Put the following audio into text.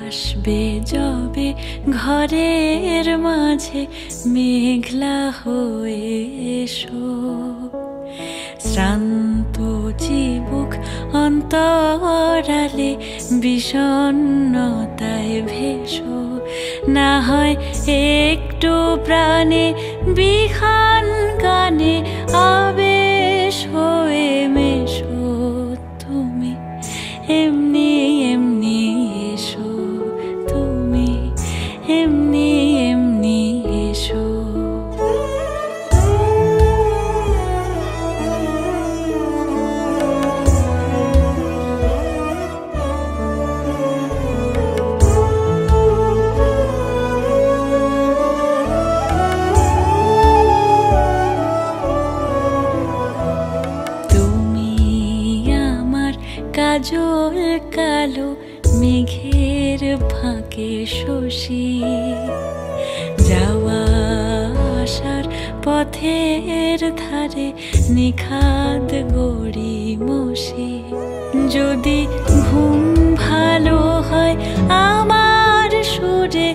আসবে যবে ঘরের মাঝে মেঘলা হয়ে এসো, শ্রান্ত চিবুক অন্তরালে বিষণ্ণতায় ভেসো। না হয় একটু প্রাণে বিহান গানে আবেশ হয়ে মেশো। তুমি এমনি এমনি এসো, তুমি এমনি এমনি এসো। কাজল কালো মেঘের ফাঁকে শশী, যাওয়া আসার পথের ধারে নিখাদ গড়ি মশি। যদি ঘুম ভালো হয় আমার সুরে